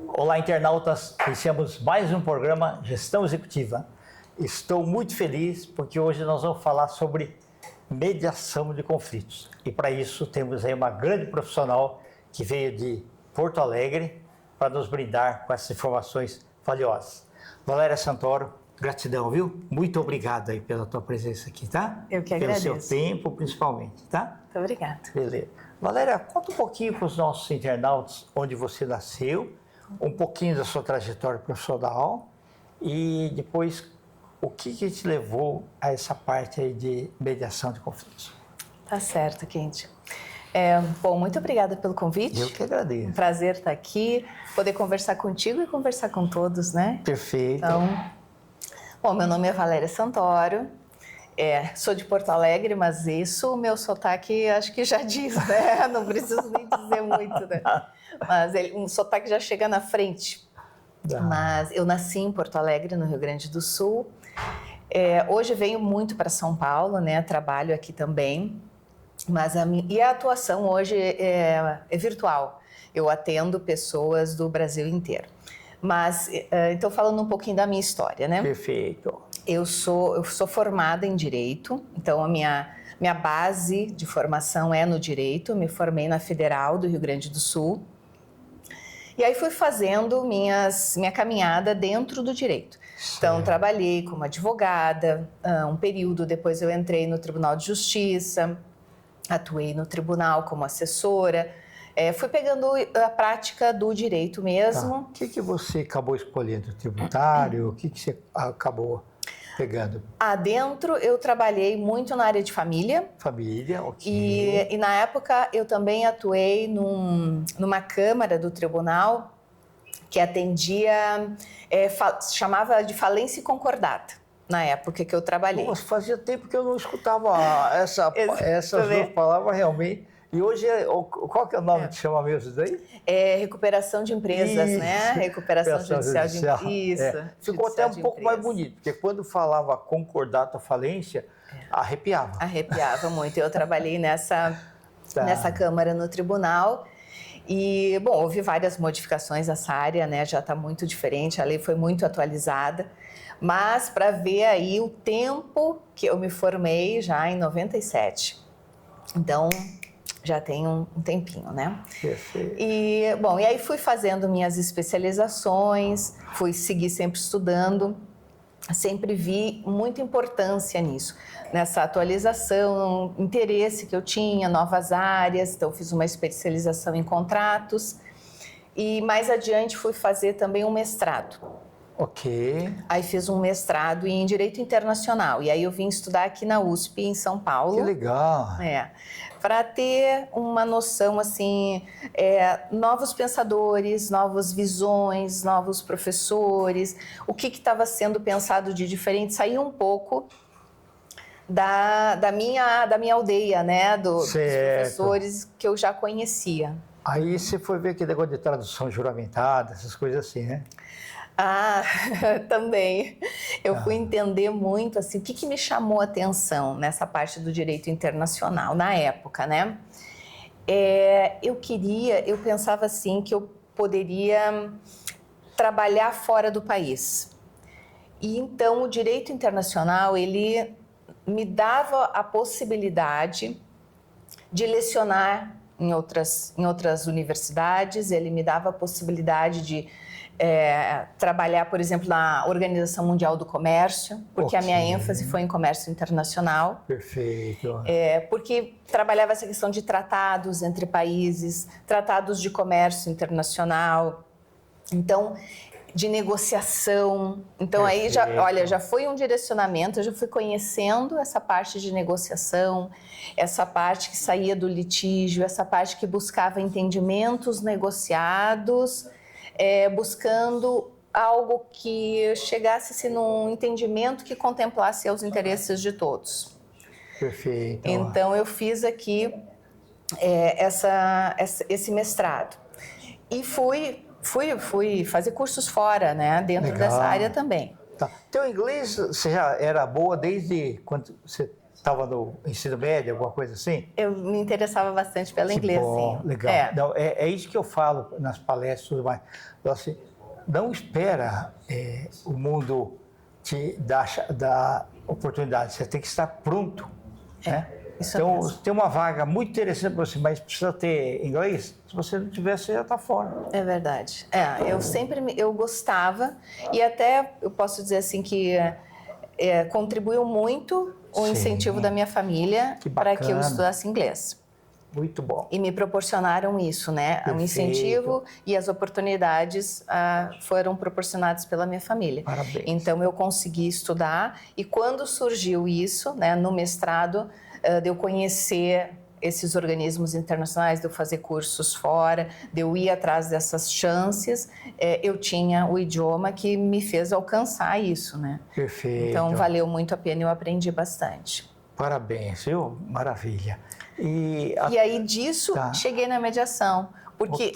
Olá, internautas. Iniciamos mais um programa Gestão Executiva. Estou muito feliz porque hoje nós vamos falar sobre mediação de conflitos. E para isso temos aí uma grande profissional que veio de Porto Alegre para nos brindar com essas informações valiosas. Valéria Santoro, gratidão, viu? Muito obrigado aí pela tua presença aqui, tá? Eu que agradeço. Pelo seu tempo, principalmente, tá? Muito obrigada. Beleza. Valéria, conta um pouquinho para os nossos internautas onde você nasceu, um pouquinho da sua trajetória profissional e depois o que te levou a essa parte aí de mediação de conflitos. Tá certo, Kendi. Bom, muito obrigada pelo convite. Eu que agradeço. Um prazer estar aqui, poder conversar contigo e conversar com todos, né? Perfeito. Então, bom, meu nome é Valéria Santoro, sou de Porto Alegre, mas isso, o meu sotaque acho que já diz, né? Não preciso nem dizer muito, né? Mas um sotaque já chega na frente. Mas eu nasci em Porto Alegre, no Rio Grande do Sul. Hoje venho muito para São Paulo, né? Trabalho aqui também. Mas a atuação hoje é virtual. Eu atendo pessoas do Brasil inteiro. Mas, então, falando um pouquinho da minha história, né? Perfeito. Eu sou formada em Direito, então a minha base de formação é no Direito. Me formei na Federal do Rio Grande do Sul. E aí fui fazendo minha caminhada dentro do Direito. Então, trabalhei como advogada, um período depois eu entrei no Tribunal de Justiça, atuei no tribunal como assessora, fui pegando a prática do direito mesmo. Tá. O que você acabou escolhendo? Tributário? O que você acabou pegando? Dentro eu trabalhei muito na área de família. Família, ok. E na época eu também atuei numa câmara do tribunal que atendia, chamava de falência concordata. Na época que eu trabalhei. Nossa, fazia tempo que eu não escutava essas duas palavras realmente. E hoje, qual que é o nome que chama mesmo daí? Recuperação de empresas, né? Recuperação judicial de empresas. Isso. Ficou até um pouco mais bonito, porque quando falava concordata falência, arrepiava. Arrepiava muito. Eu trabalhei nessa Câmara no tribunal. E, bom, houve várias modificações nessa área, né? Já está muito diferente, a lei foi muito atualizada. Mas para ver aí o tempo que eu me formei já em 97. Então, já tem um tempinho, né? Perfeito. E aí fui fazendo minhas especializações, seguir sempre estudando, sempre vi muita importância nisso, nessa atualização, interesse que eu tinha, novas áreas, então fiz uma especialização em contratos e mais adiante fui fazer também um mestrado. Ok. Aí fiz um mestrado em Direito Internacional. E aí eu vim estudar aqui na USP, em São Paulo. Que legal. Para ter uma noção, assim, novos pensadores, novas visões, novos professores, o que estava sendo pensado de diferente, sair um pouco da minha aldeia, né, dos professores que eu já conhecia. Aí você foi ver aquele negócio de tradução juramentada, essas coisas assim, né? Também. Eu fui entender muito, assim, o que me chamou a atenção nessa parte do direito internacional, na época, né? Eu pensava assim, que eu poderia trabalhar fora do país. E então o direito internacional, ele me dava a possibilidade de lecionar em outras universidades, ele me dava a possibilidade de trabalhar, por exemplo, na Organização Mundial do Comércio, porque a minha ênfase foi em comércio internacional. Perfeito. Porque trabalhava essa questão de tratados entre países, tratados de comércio internacional, então, de negociação. Então, perfeito. Aí, já foi um direcionamento, eu já fui conhecendo essa parte de negociação, essa parte que saía do litígio, essa parte que buscava entendimentos negociados, buscando algo que chegasse num entendimento que contemplasse os interesses de todos. Perfeito. Então, eu fiz aqui esse mestrado. E fui fazer cursos fora, né, dentro dessa área também. Tá. Teu inglês, você já era boa desde quando você estava no ensino médio, alguma coisa assim? Eu me interessava bastante pelo inglês, bom, sim. legal. Não, é isso que eu falo nas palestras e tudo mais. Então, assim, não espera o mundo te dar oportunidade, você tem que estar pronto. Né? Então, mesmo. tem uma vaga muito interessante para você, mas precisa ter inglês. Se você não tiver, você já está fora. É verdade. Eu gostava e até eu posso dizer assim que contribuiu muito o incentivo da minha família para que eu estudasse inglês. Muito bom. E me proporcionaram isso, né? Perfeito. O incentivo e as oportunidades foram proporcionadas pela minha família. Parabéns. Então, eu consegui estudar e quando surgiu isso, né, no mestrado, de eu conhecer esses organismos internacionais, de eu fazer cursos fora, de eu ir atrás dessas chances, eu tinha o idioma que me fez alcançar isso, né? Perfeito. Então, valeu muito a pena e eu aprendi bastante. Parabéns, viu? Maravilha. E aí disso, cheguei na mediação, porque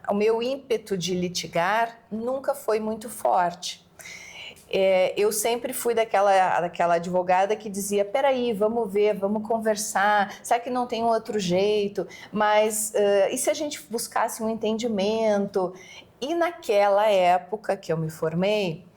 o meu ímpeto de litigar nunca foi muito forte. Eu sempre fui daquela advogada que dizia, peraí, vamos ver, vamos conversar, será que não tem um outro jeito? Mas e se a gente buscasse um entendimento? E naquela época que eu me formei,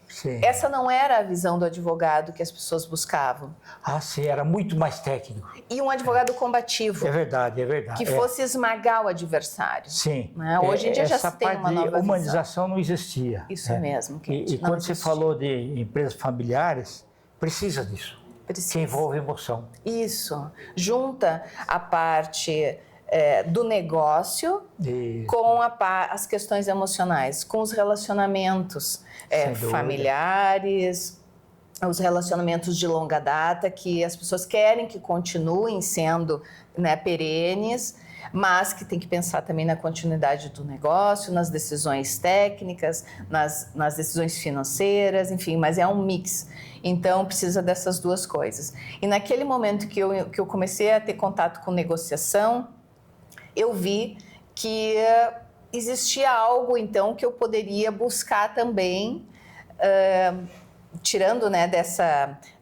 essa não era a visão do advogado que as pessoas buscavam. Ah, sim, era muito mais técnico. E um advogado combativo. É verdade, é verdade. Que fosse esmagar o adversário. Sim. Né? Hoje em dia já se tem uma nova visão. Essa humanização não existia. Isso mesmo. E quando você falou de empresas familiares, precisa disso. Precisa. Que envolve emoção. Isso. Junta a parte do negócio com as questões emocionais, com os relacionamentos familiares, os relacionamentos de longa data, que as pessoas querem que continuem sendo, né, perenes, mas que tem que pensar também na continuidade do negócio, nas decisões técnicas, nas decisões financeiras, enfim, mas é um mix. Então, precisa dessas duas coisas. E naquele momento que eu comecei a ter contato com negociação, eu vi que existia algo, então, que eu poderia buscar também, tirando, né,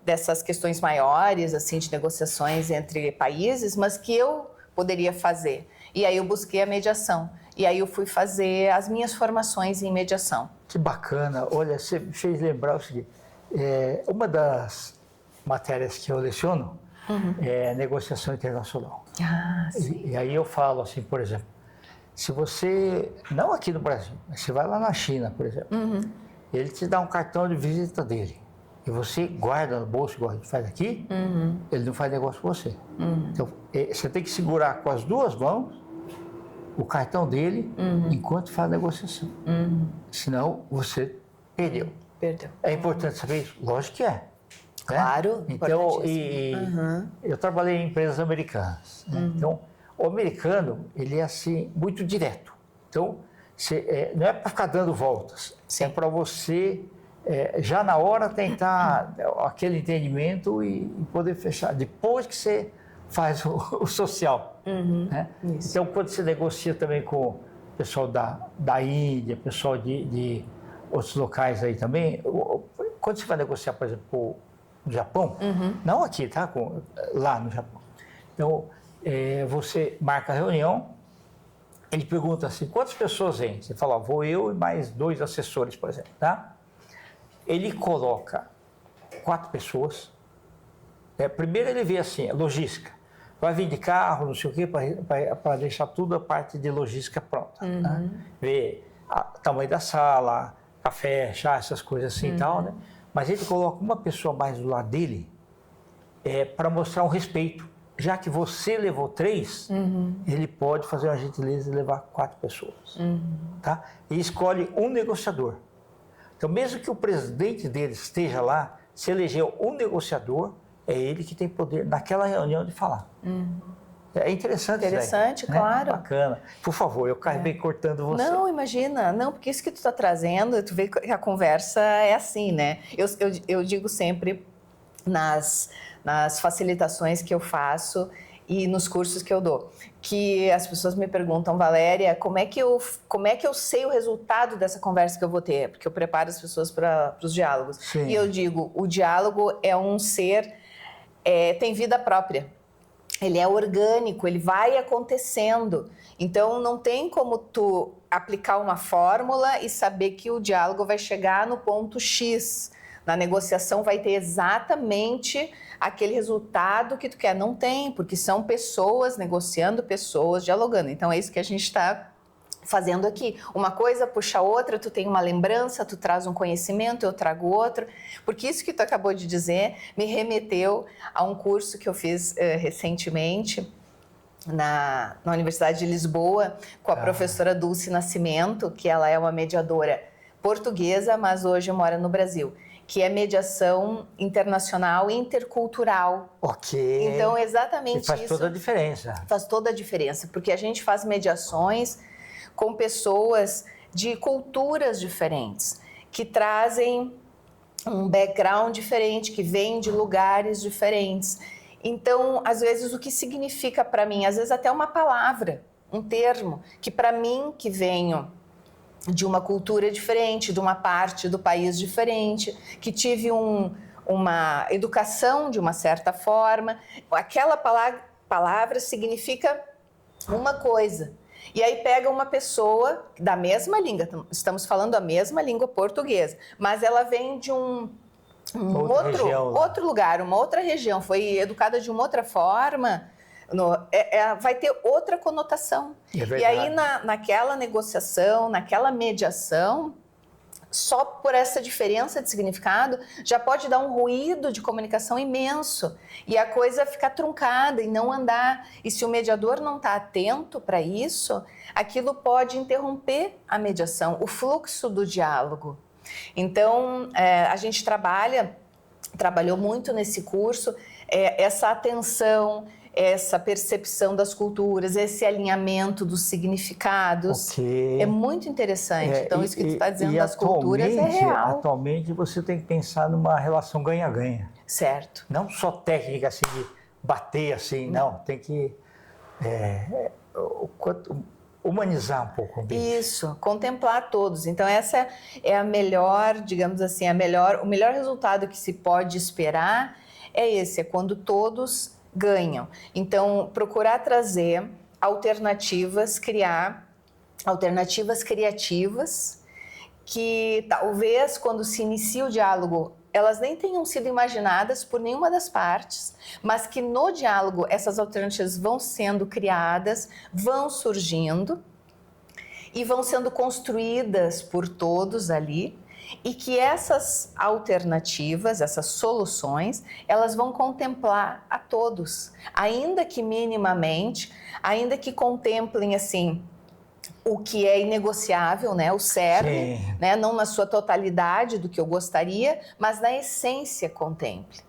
dessas questões maiores, assim, de negociações entre países, mas que eu poderia fazer. E aí eu busquei a mediação. E aí eu fui fazer as minhas formações em mediação. Que bacana. Olha, você me fez lembrar o seguinte, uma das matérias que eu leciono é negociação internacional. E aí eu falo assim, por exemplo, se você, não aqui no Brasil, mas você vai lá na China, por exemplo, ele te dá um cartão de visita dele e você guarda no bolso, igual a gente faz aqui, ele não faz negócio com você. Então, você tem que segurar com as duas mãos o cartão dele enquanto faz a negociação. Senão, você perdeu. É importante saber isso? Lógico que é. Claro, né? Então, eu trabalhei em empresas americanas. Né? Então, o americano, ele é assim, muito direto. Então, não é para ficar dando voltas. Sim. É para você, já na hora, tentar aquele entendimento e poder fechar. Depois que você faz o social. Né? Então, quando você negocia também com o pessoal da Índia, pessoal de outros locais aí também, quando você vai negociar, por exemplo, com o Japão, não aqui, tá? Lá no Japão. Então, você marca a reunião, ele pergunta assim, quantas pessoas vêm? Você fala, vou eu e mais 2 assessores, por exemplo, tá? Ele coloca 4 pessoas. Primeiro ele vê assim, logística. Vai vir de carro, não sei o quê, para deixar tudo a parte de logística pronta. Né? Vê o tamanho da sala, café, chá, essas coisas assim e tal, né? Mas ele coloca uma pessoa mais do lado dele para mostrar um respeito. Já que você levou 3, ele pode fazer uma gentileza e levar 4 pessoas. Tá? E escolhe um negociador. Então, mesmo que o presidente dele esteja lá, se elegeu um negociador, é ele que tem poder naquela reunião de falar. É interessante isso Interessante, daí, claro. Né? Bacana. Por favor, eu acabei cortando você. Não, imagina. Não, porque isso que tu está trazendo, tu vê que a conversa é assim, né? Eu digo sempre nas facilitações que eu faço e nos cursos que eu dou, que as pessoas me perguntam, Valéria, como é que eu sei o resultado dessa conversa que eu vou ter? Porque eu preparo as pessoas para os diálogos. Sim. E eu digo, o diálogo é um ser tem vida própria. Ele é orgânico, ele vai acontecendo. Então, não tem como tu aplicar uma fórmula e saber que o diálogo vai chegar no ponto X. Na negociação vai ter exatamente aquele resultado que tu quer. Não tem, porque são pessoas negociando, pessoas dialogando. Então, é isso que a gente está fazendo aqui. Uma coisa puxa a outra, tu tem uma lembrança, tu traz um conhecimento, eu trago outro. Porque isso que tu acabou de dizer me remeteu a um curso que eu fiz recentemente na Universidade de Lisboa com a professora Dulce Nascimento, que ela é uma mediadora portuguesa, mas hoje mora no Brasil, que é mediação internacional e intercultural. Ok. Então, exatamente isso. Faz toda a diferença. Faz toda a diferença, porque a gente faz mediações com pessoas de culturas diferentes, que trazem um background diferente, que vêm de lugares diferentes. Então, às vezes, o que significa para mim, às vezes até uma palavra, um termo, que para mim, que venho de uma cultura diferente, de uma parte do país diferente, que tive uma educação de uma certa forma, aquela palavra significa uma coisa. E aí pega uma pessoa da mesma língua, estamos falando a mesma língua portuguesa, mas ela vem de outro lugar, uma outra região, foi educada de uma outra forma, vai ter outra conotação. E aí naquela negociação, naquela mediação, só por essa diferença de significado, já pode dar um ruído de comunicação imenso e a coisa ficar truncada e não andar. E se o mediador não está atento para isso, aquilo pode interromper a mediação, o fluxo do diálogo. Então, a gente trabalhou muito nesse curso, essa atenção, essa percepção das culturas, esse alinhamento dos significados. Okay. É muito interessante. Então, isso que tu está dizendo das culturas é real. Atualmente, você tem que pensar numa relação ganha-ganha. Certo. Não só técnica, assim, de bater, assim, não. Tem que humanizar um pouco o ambiente. Isso, contemplar todos. Então, essa é a melhor, digamos assim, o melhor resultado que se pode esperar é quando todos ganham. Então, procurar trazer alternativas, criar alternativas criativas que talvez quando se inicia o diálogo elas nem tenham sido imaginadas por nenhuma das partes, mas que no diálogo essas alternativas vão sendo criadas, vão surgindo e vão sendo construídas por todos ali, e que essas alternativas, essas soluções, elas vão contemplar a todos, ainda que minimamente, ainda que contemplem assim o que é inegociável, né, o cerne, né, não na sua totalidade do que eu gostaria, mas na essência contemple.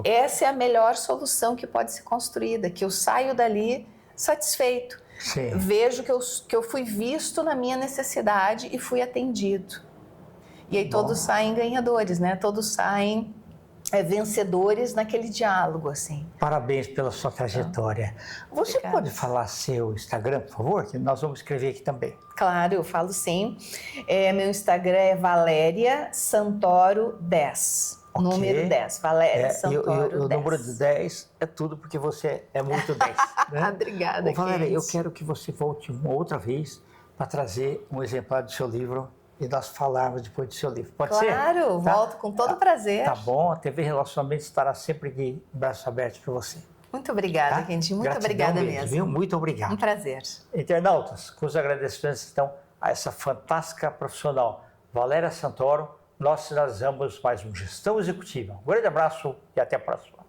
Essa é a melhor solução que pode ser construída, que eu saio dali satisfeito. Sim. Vejo que eu fui visto na minha necessidade e fui atendido. E aí todos saem ganhadores, né? Todos saem vencedores naquele diálogo, assim. Parabéns pela sua trajetória. Você pode falar seu Instagram, por favor? Que nós vamos escrever aqui também. Claro, eu falo sim. Meu Instagram é Valéria Santoro 10. Okay. Número 10, Valéria Santoro 10. O número de 10 é tudo porque você é muito 10. Né? Obrigada, Valéria, eu quero que você volte uma outra vez para trazer um exemplar do seu livro e nós falarmos depois do seu livro. Pode ser? Claro, volto com todo prazer. Tá bom, a TV Relacionamento estará sempre aqui, braço aberto para você. Muito obrigada, Quentinho. Muito obrigada mesmo. Viu? Muito obrigado. Um prazer. Internautas, com os agradecimentos então a essa fantástica profissional, Valéria Santoro, nós finalizamos mais um Gestão Executiva. Um grande abraço e até a próxima.